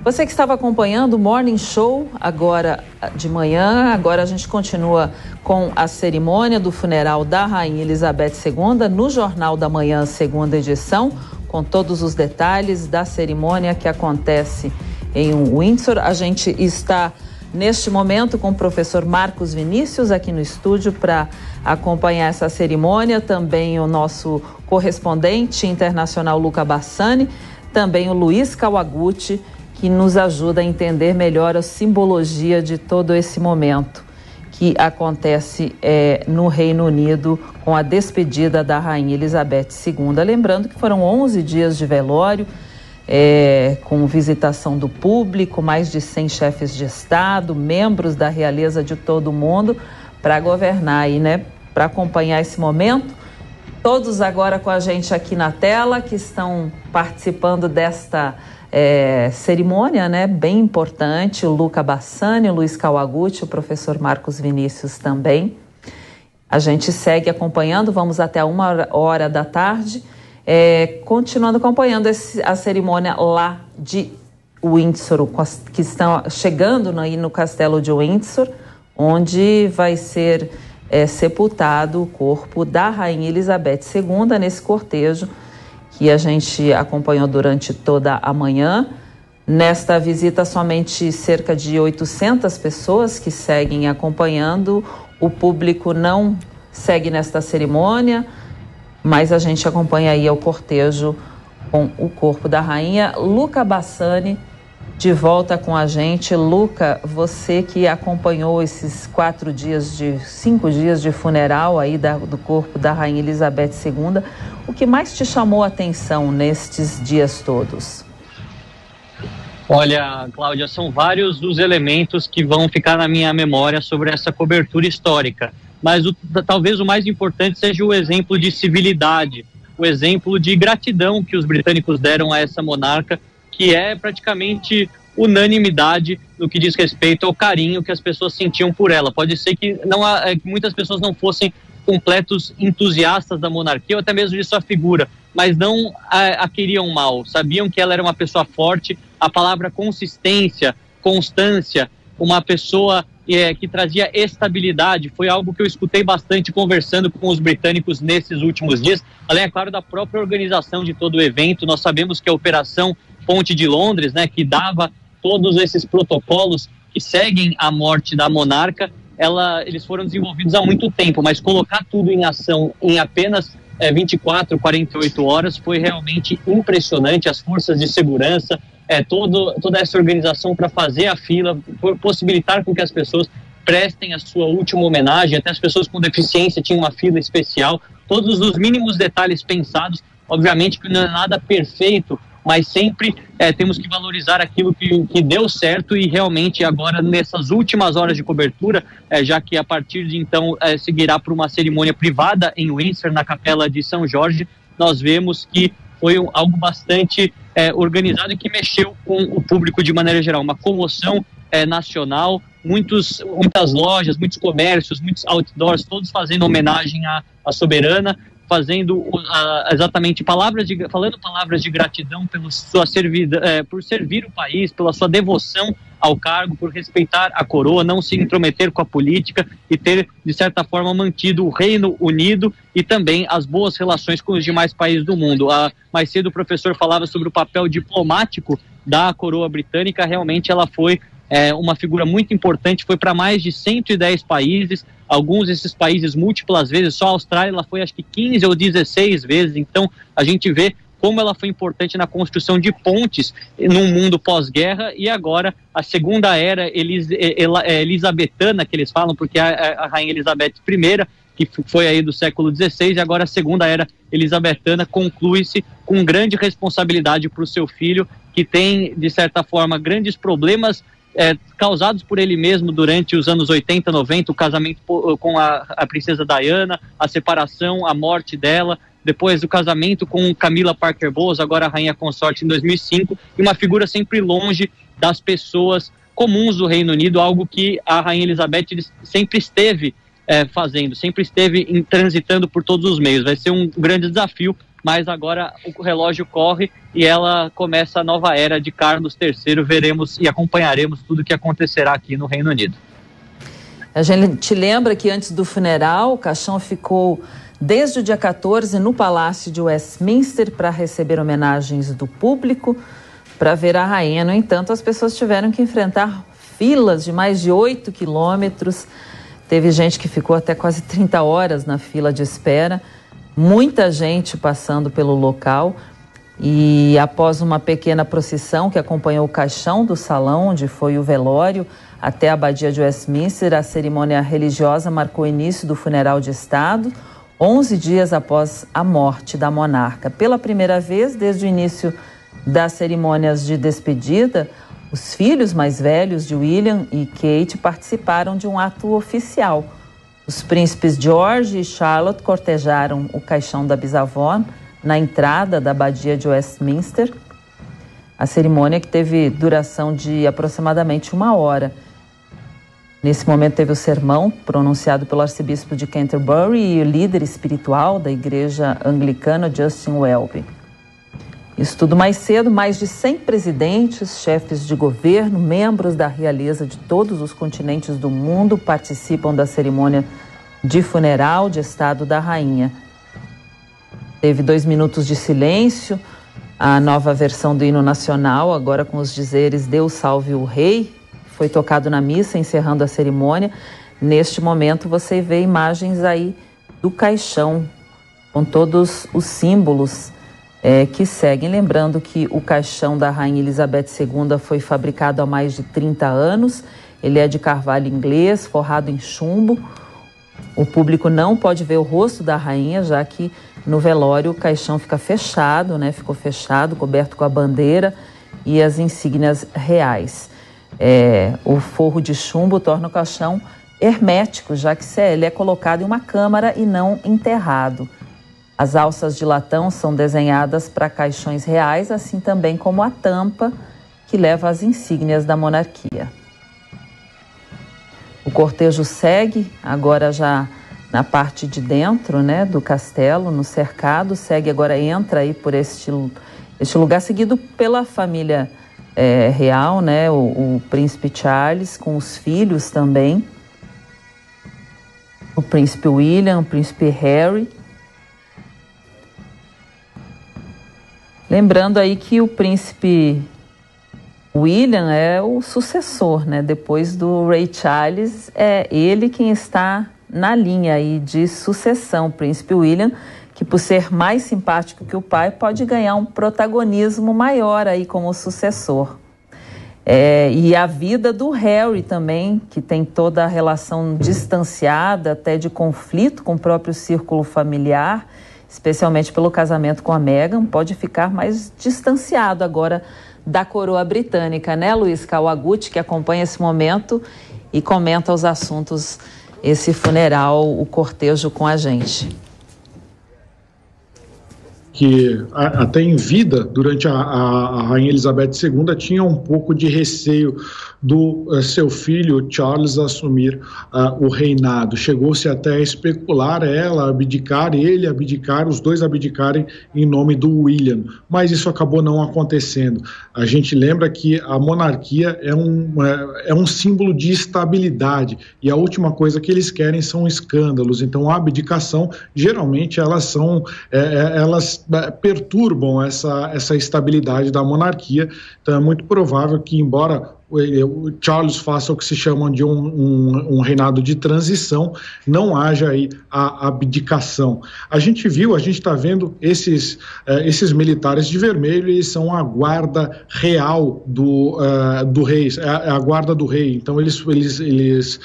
Você que estava acompanhando o Morning Show agora de manhã, agora a gente continua com a cerimônia do funeral da Rainha Elizabeth II no Jornal da Manhã, segunda edição, com todos os detalhes da cerimônia que acontece em Windsor. A gente está neste momento com o professor Marcos Vinícius aqui no estúdio para acompanhar essa cerimônia, também o nosso correspondente internacional Luca Bassani, também o Luiz Kawaguchi, que nos ajuda a entender melhor a simbologia de todo esse momento que acontece no Reino Unido com a despedida da Rainha Elizabeth II. Lembrando que foram 11 dias de velório, com visitação do público, mais de 100 chefes de Estado, membros da realeza de todo o mundo, para governar aí, né? Para acompanhar esse momento. Todos agora com a gente aqui na tela, que estão participando desta cerimônia, né, bem importante, o Luca Bassani, o Luiz Kawaguchi, o professor Marcos Vinícius também. A gente segue acompanhando, vamos até 1h da tarde, continuando acompanhando a cerimônia lá de Windsor, que estão chegando aí no castelo de Windsor, onde vai ser sepultado o corpo da Rainha Elizabeth II nesse cortejo que a gente acompanhou durante toda a manhã. Nesta visita, somente cerca de 800 pessoas que seguem acompanhando. O público não segue nesta cerimônia, mas a gente acompanha aí o cortejo com o corpo da rainha. Luca Bassani, de volta com a gente. Luca, você que acompanhou esses 5 dias de funeral aí do corpo da Rainha Elizabeth II, o que mais te chamou a atenção nestes dias todos? Olha, Cláudia, são vários os elementos que vão ficar na minha memória sobre essa cobertura histórica, mas talvez o mais importante seja o exemplo de civilidade, o exemplo de gratidão que os britânicos deram a essa monarca, que é praticamente unanimidade no que diz respeito ao carinho que as pessoas sentiam por ela. Pode ser que muitas pessoas não fossem completos entusiastas da monarquia ou até mesmo de sua figura, mas não a queriam mal, sabiam que ela era uma pessoa forte. A palavra consistência, constância, uma pessoa que trazia estabilidade, foi algo que eu escutei bastante conversando com os britânicos nesses últimos dias, além, é claro, da própria organização de todo o evento. Nós sabemos que a Operação Ponte de Londres, né, que dava todos esses protocolos que seguem a morte da monarca, eles foram desenvolvidos há muito tempo, mas colocar tudo em ação em apenas 24, 48 horas foi realmente impressionante. As forças de segurança, toda essa organização para fazer a fila, possibilitar com que as pessoas prestem a sua última homenagem, até as pessoas com deficiência tinham uma fila especial, todos os mínimos detalhes pensados. Obviamente que não é nada perfeito, mas sempre temos que valorizar aquilo que deu certo, e realmente agora nessas últimas horas de cobertura, já que a partir de então seguirá para uma cerimônia privada em Windsor, na Capela de São Jorge, nós vemos que foi algo bastante organizado e que mexeu com o público de maneira geral, uma comoção nacional, muitas lojas, muitos comércios, muitos outdoors, todos fazendo homenagem à soberana, fazendo exatamente falando palavras de gratidão por servir o país, pela sua devoção ao cargo, por respeitar a coroa, não se intrometer com a política e ter, de certa forma, mantido o Reino Unido e também as boas relações com os demais países do mundo. Mais cedo o professor falava sobre o papel diplomático da coroa britânica. Realmente ela foi uma figura muito importante, foi para mais de 110 países, alguns desses países múltiplas vezes, só a Austrália ela foi acho que 15 ou 16 vezes, então a gente vê como ela foi importante na construção de pontes num mundo pós-guerra. E agora a segunda era elisabetana, que eles falam, porque a Rainha Elizabeth I, que foi aí do século XVI, e agora a segunda era elisabetana conclui-se com grande responsabilidade para o seu filho, que tem, de certa forma, grandes problemas causados por ele mesmo durante os anos 80, 90, o casamento com a princesa Diana, a separação, a morte dela, depois do casamento com Camilla Parker Bowles, agora a rainha consorte em 2005, e uma figura sempre longe das pessoas comuns do Reino Unido, algo que a Rainha Elizabeth sempre esteve fazendo, sempre esteve transitando por todos os meios. Vai ser um grande desafio, mas agora o relógio corre e ela começa a nova era de Carlos III. Veremos e acompanharemos tudo o que acontecerá aqui no Reino Unido. A gente lembra que antes do funeral, o caixão ficou desde o dia 14 no Palácio de Westminster para receber homenagens do público, para ver a rainha. No entanto, as pessoas tiveram que enfrentar filas de mais de 8 quilômetros. Teve gente que ficou até quase 30 horas na fila de espera. Muita gente passando pelo local. E após uma pequena procissão que acompanhou o caixão do salão, onde foi o velório, até a abadia de Westminster, a cerimônia religiosa marcou o início do funeral de Estado, 11 dias após a morte da monarca. Pela primeira vez, desde o início das cerimônias de despedida, os filhos mais velhos de William e Kate participaram de um ato oficial. Os príncipes George e Charlotte cortejaram o caixão da bisavó na entrada da abadia de Westminster. A cerimônia que teve duração de aproximadamente 1 hora. Nesse momento teve o sermão pronunciado pelo arcebispo de Canterbury e o líder espiritual da igreja anglicana, Justin Welby. Isso tudo mais cedo, mais de 100 presidentes, chefes de governo, membros da realeza de todos os continentes do mundo participam da cerimônia de funeral de Estado da rainha. Teve 2 minutos de silêncio, a nova versão do hino nacional, agora com os dizeres Deus salve o rei, foi tocado na missa, encerrando a cerimônia. Neste momento você vê imagens aí do caixão, com todos os símbolos que seguem. Lembrando que o caixão da Rainha Elizabeth II foi fabricado há mais de 30 anos. Ele é de carvalho inglês, forrado em chumbo. O público não pode ver o rosto da rainha, já que no velório o caixão fica fechado, né? Ficou fechado, coberto com a bandeira e as insígnias reais. O forro de chumbo torna o caixão hermético, já que ele é colocado em uma câmara e não enterrado. As alças de latão são desenhadas para caixões reais, assim também como a tampa que leva as insígnias da monarquia. O cortejo segue, agora já na parte de dentro, né, do castelo, no cercado, entra aí por este lugar, seguido pela família real, né, o príncipe Charles, com os filhos também, o príncipe William, o príncipe Harry. Lembrando aí que o príncipe William é o sucessor, né? Depois do Rei Charles, é ele quem está na linha aí de sucessão. O príncipe William, que por ser mais simpático que o pai, pode ganhar um protagonismo maior aí como sucessor. E a vida do Harry também, que tem toda a relação distanciada, até de conflito com o próprio círculo familiar, especialmente pelo casamento com a Meghan, pode ficar mais distanciado agora da coroa britânica, né, Luiz Kawaguchi, que acompanha esse momento e comenta os assuntos, esse funeral, o cortejo com a gente. Que até em vida, durante a Rainha Elizabeth II, tinha um pouco de receio do seu filho Charles assumir o reinado. Chegou-se até a especular ela abdicar, ele abdicar, os dois abdicarem em nome do William, mas isso acabou não acontecendo. A gente lembra que a monarquia é um símbolo de estabilidade e a última coisa que eles querem são escândalos. Então a abdicação, geralmente elas perturbam essa estabilidade da monarquia. Então é muito provável que, embora o Charles faça o que se chama de um reinado de transição, não haja aí a abdicação. A gente está vendo esses militares de vermelho, eles são a guarda real do rei, a guarda do rei. Então eles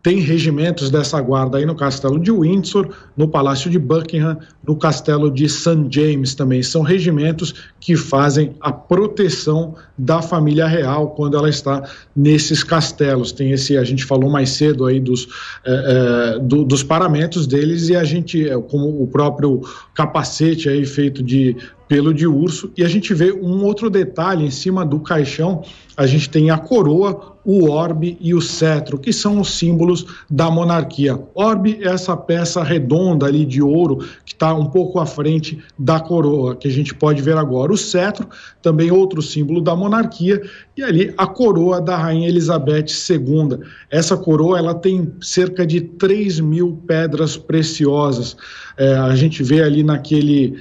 tem regimentos dessa guarda aí no Castelo de Windsor, no Palácio de Buckingham, no Castelo de St. James também. São regimentos que fazem a proteção da família real quando ela está nesses castelos. Tem a gente falou mais cedo aí dos paramentos deles, e a gente, como o próprio capacete aí feito de pelo de urso, e a gente vê um outro detalhe em cima do caixão. A gente tem a coroa o orbe e o cetro, que são os símbolos da monarquia. Orbe é essa peça redonda ali de ouro que está um pouco à frente da coroa, que a gente pode ver agora. O cetro, também outro símbolo da monarquia, e ali a coroa da Rainha Elizabeth II. Essa coroa ela tem cerca de 3.000 pedras preciosas. A gente vê ali naquele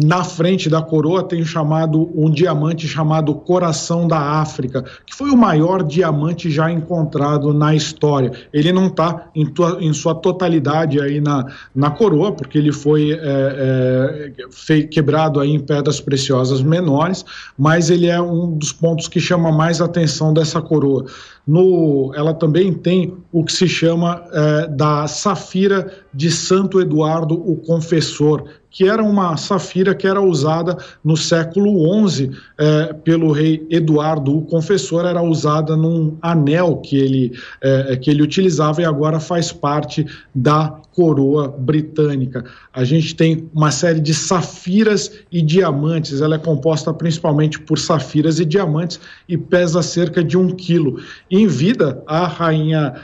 na frente da coroa tem um diamante chamado Coração da África, que foi o maior diamante já encontrado na história. Ele não está em sua totalidade aí na coroa, porque ele foi quebrado aí em pedras preciosas menores, mas ele é um dos pontos que chama mais atenção dessa coroa. Ela também tem o que se chama da Safira de Santo Eduardo o Confessor, que era uma safira que era usada no século XI pelo rei Eduardo o Confessor, era usada num anel que ele utilizava e agora faz parte da coroa britânica. A gente tem uma série de safiras e diamantes, ela é composta principalmente por safiras e diamantes e pesa cerca de 1 quilo. Em vida, a rainha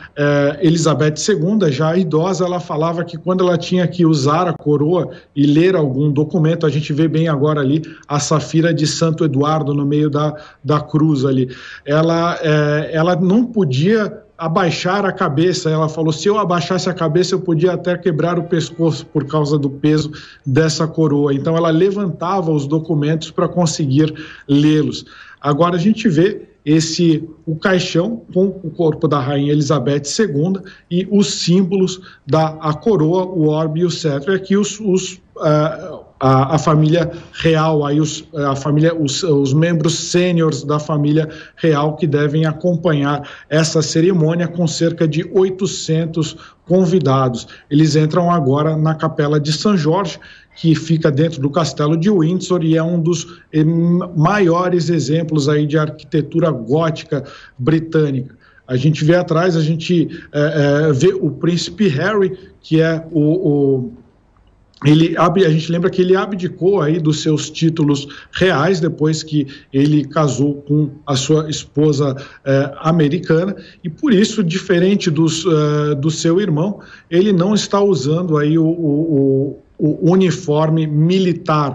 Elizabeth II, já idosa, ela falava que quando ela tinha que usar a coroa e ler algum documento, a gente vê bem agora ali a safira de Santo Eduardo no meio da cruz ali. Ela não podia abaixar a cabeça. Ela falou, se eu abaixasse a cabeça eu podia até quebrar o pescoço por causa do peso dessa coroa. Então ela levantava os documentos para conseguir lê-los. Agora a gente vê o caixão com o corpo da Rainha Elizabeth II e os símbolos a coroa, o orbe e o cetro. E aqui a família real, aí os membros sêniores da família real que devem acompanhar essa cerimônia com cerca de 800 convidados. Eles entram agora na Capela de São Jorge, que fica dentro do Castelo de Windsor e é um dos maiores exemplos aí de arquitetura gótica britânica. A gente vê atrás, a gente vê o príncipe Harry, que é a gente lembra que ele abdicou aí dos seus títulos reais depois que ele casou com a sua esposa americana e por isso, diferente do seu irmão, ele não está usando aí o uniforme militar.